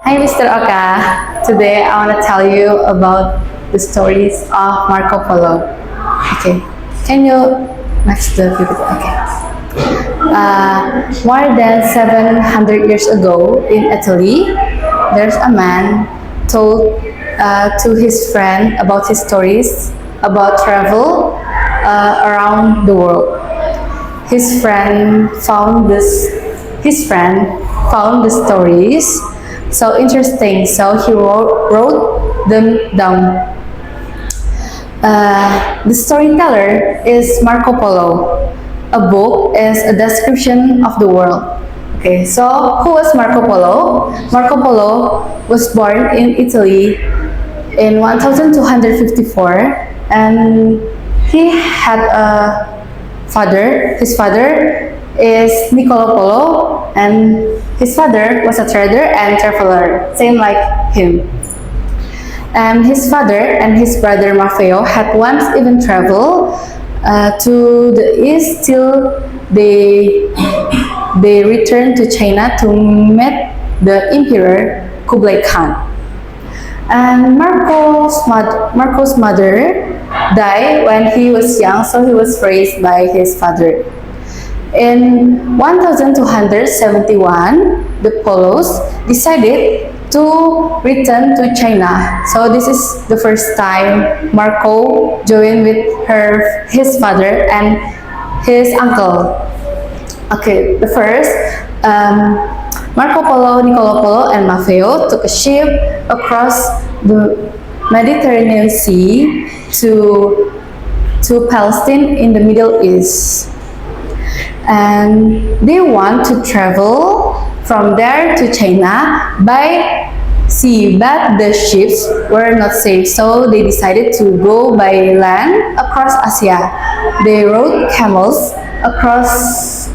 Hi, Mr. Oka. Today I want to tell you about the stories of Marco Polo. Okay, can you next the PPT? Okay. More than 700 years ago in Italy, there's a man told to his friend about his stories about travel around the world. His friend found this. His friend found the stories so interesting, so he wrote them down. The storyteller is Marco Polo. A book is a description of the world. Okay, so who was Marco Polo? Marco Polo was born in Italy in 1254, and he had a father. His father is Niccolo Polo, and his father was a trader and traveler, same like him. And his father and his brother Maffeo had once even traveled to the east till they returned to China to meet the emperor Kublai Khan. And Marco's mother died when he was young, so he was raised by his father. In 1271, the Polos decided to return to China. So this is the first time Marco joined with his father and his uncle. Okay, the first, Marco Polo, Niccolo Polo, and Maffeo took a ship across the Mediterranean Sea to Palestine in the Middle East. And they want to travel from there to China by sea, but the ships were not safe, so they decided to go by land across Asia. They rode camels across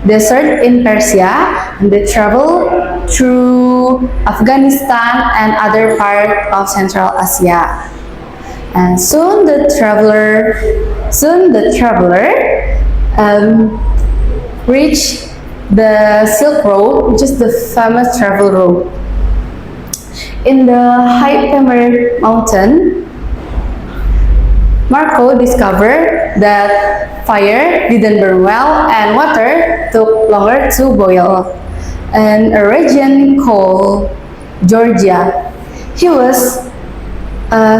desert in Persia, and they traveled through Afghanistan and other part of Central Asia. And soon the traveler reached the Silk Road, which is the famous travel road. In the high Pamir mountain, Marco discovered that fire didn't burn well and water took longer to boil. In a region called Georgia, he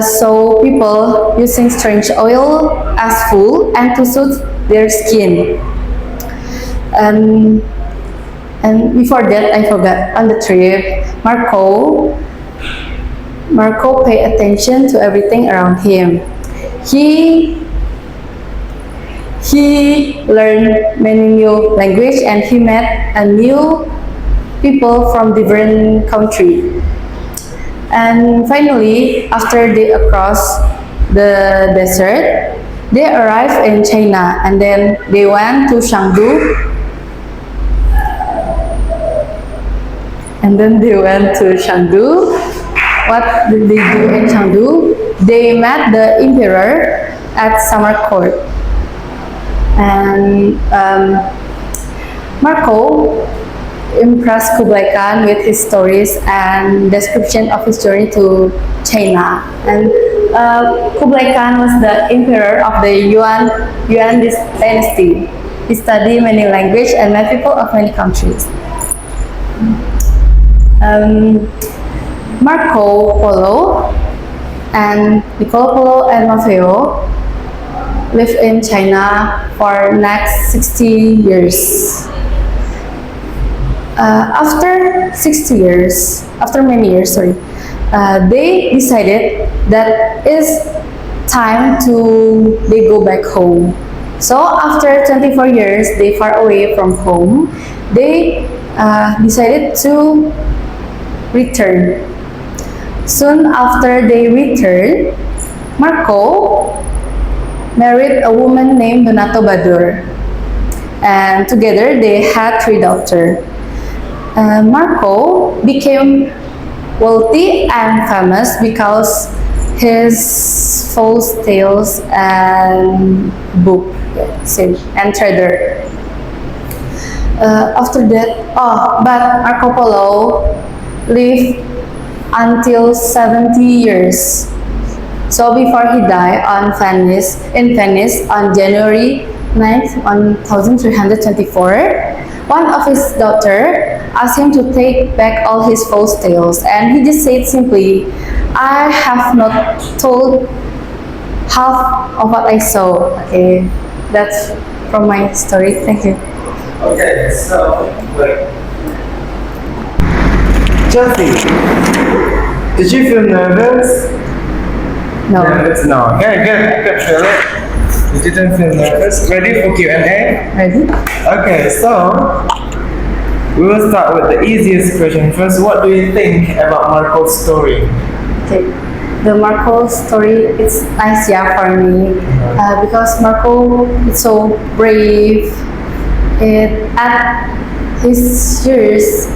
saw people using strange oil as food and to soothe their skin. And before that, I forgot, on the trip, Marco paid attention to everything around him. He learned many new language, and he met a new people from different country. And finally, after they cross the desert, they arrived in China, and then they went to Chengdu. What did they do in Chengdu? They met the emperor at summer court. And Marco impressed Kublai Khan with his stories and description of his journey to China. And Kublai Khan was the emperor of the Yuan dynasty. He studied many languages and met people of many countries. Marco Polo and Niccolo Polo and Maffeo lived in China for next 60 years. After many years, they decided that it's time they go back home. So after 24 years, they far away from home, they decided to return. Soon after they returned, Marco married a woman named Donato Badur, and together they had 3 daughters. Marco became wealthy and famous because his false tales and book and trader. After that, but Marco Polo lived until 70 years. So before he died in Venice on January 9th, 1324, one of his daughter asked him to take back all his false tales, and he just said simply, "I have not told half of what I saw." Okay, that's from my story. Thank you. Okay, so wait. Chelsea, did you feel nervous? No. Nervous? No. Okay, good. I could feel it. You didn't feel nervous. Ready for Q&A? Ready? Okay, so we will start with the easiest question first. What do you think about Marco's story? Okay. The Marco story, it's nice, yeah, for me, because Marco is so brave. At his years,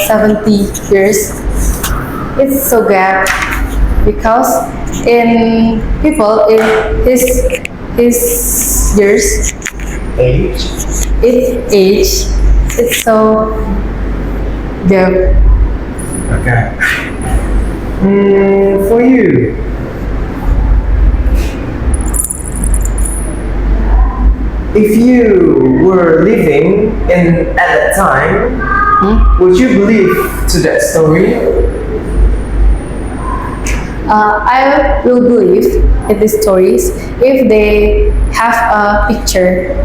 70 years, it's so gap because in people in his years, Age. it's so gap. Okay. For you, if you were living in at that time, would you believe to that story? I will believe in these stories if they have a picture.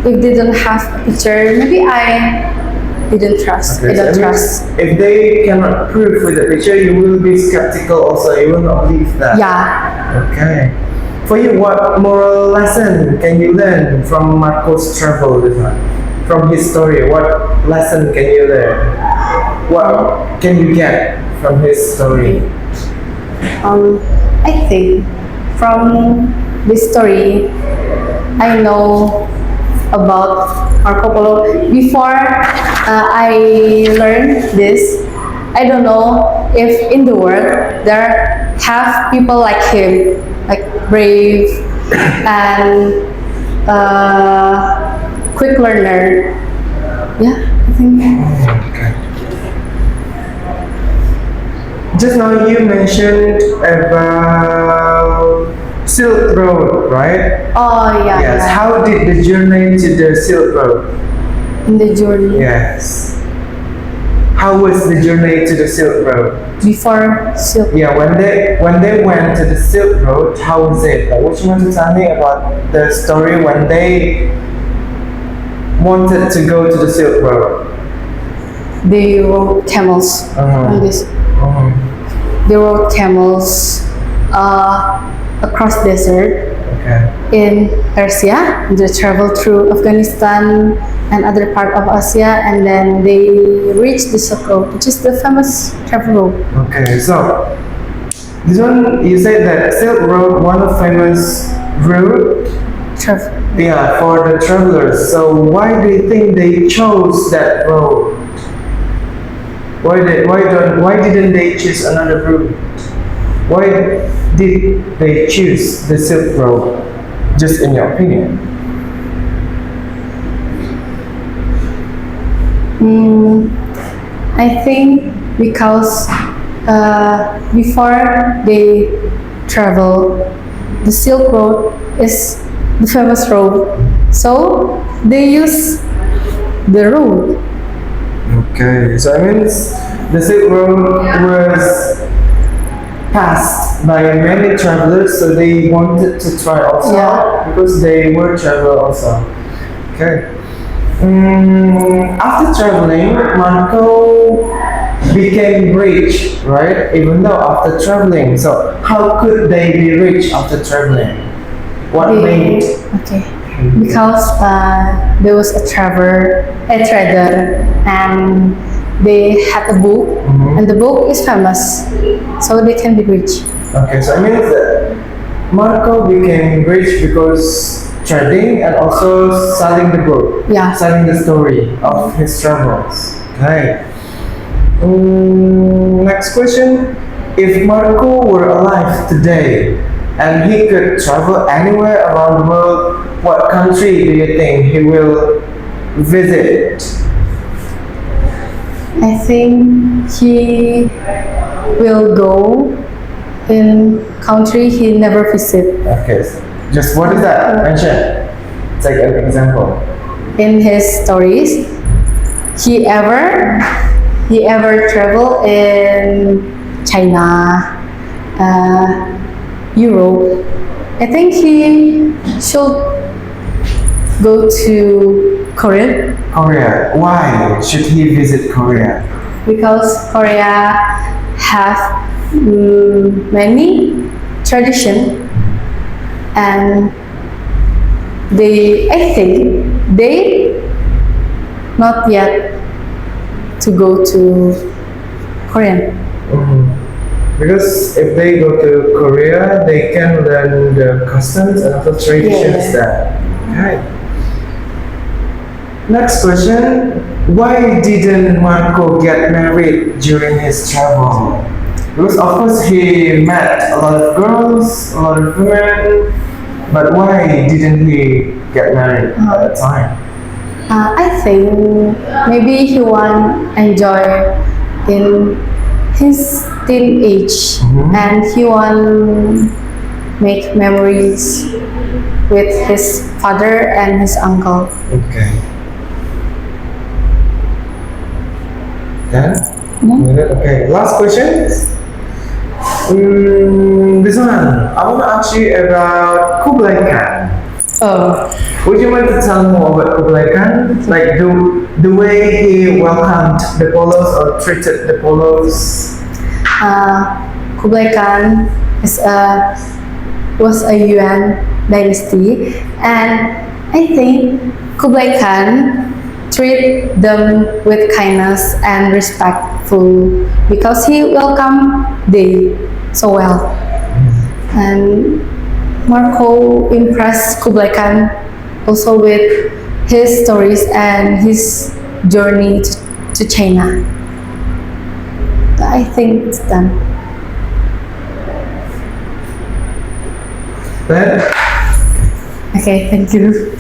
If they don't have a picture, maybe I didn't trust. I don't trust. If they cannot prove with the picture, you will be skeptical also. You will not believe that. Yeah. Okay. For you, what moral lesson can you learn from Marco's travel this time? From his story, what lesson can you learn? What can you get from his story? I think from this story, I know about Marco Polo. Before I learned this, I don't know if in the world there have people like him, like brave and quick learner. Yeah, I think. Okay. Just now you mentioned about Silk Road, right? Oh yeah. Yes. Yeah. How did the journey to the Silk Road? In the journey. Yes. How was the journey to the Silk Road? Before silk. Yeah, when they went to the Silk Road, how was it? Like, what you want to tell me about the story when they wanted to go to the Silk Road? They rode camels on this. They rode camels across desert Okay. in Persia. They traveled through Afghanistan and other part of Asia, and then they reached the Silk Road, which is the famous travel road. Okay, so this one you said that Silk Road, one of famous route, Travel. yeah, for the travelers. So why do you think they chose that road? Why didn't they choose another route? Why did they choose the Silk Road? Just in your opinion. I think because before they travel, the Silk Road is the famous road, so they use the road. Okay, so it means the Silk Road was passed by many travelers, so they wanted to try also Yeah. because they were traveler also. Okay. After traveling, Marco became rich, right? Even though after traveling, so how could they be rich after traveling? What made? Okay, because there was a trader, and they had a book, and the book is famous, so they can be rich. Okay, so it means that Marco became rich because trading and also selling the book, Yeah. selling the story of his travels. Okay. Next question. If Marco were alive today and he could travel anywhere around the world, what country do you think he will visit? I think he will go in country he never visit. Okay, just what is that? Mention. Take an example. In his stories, he ever travel in China, Europe. I think he should go to Korea Korea. Why should he visit Korea? because Korea have many tradition, and I think they not yet to go to Korean. Because if they go to Korea, they can learn the customs and also traditions Yeah. there. Okay. Next question. Why didn't Marco get married during his travel? Because of course he met a lot of girls, a lot of women, but why didn't he get married at that time? I think maybe he want enjoy in his teenage, and he want make memories with his father and his uncle. Okay. Then? Okay, last question. This one, I want to ask you about Kublai Khan. Oh, Would you mind to tell more about Kublai Khan? Like the way he welcomed the Polos or treated the Polos? Kublai Khan was a Yuan dynasty, and I think Kublai Khan treat them with kindness and respectful because he welcomed them so well. And Marco impressed Kublai Khan also with his stories and his journey to China. I think it's done. Then? Okay, thank you.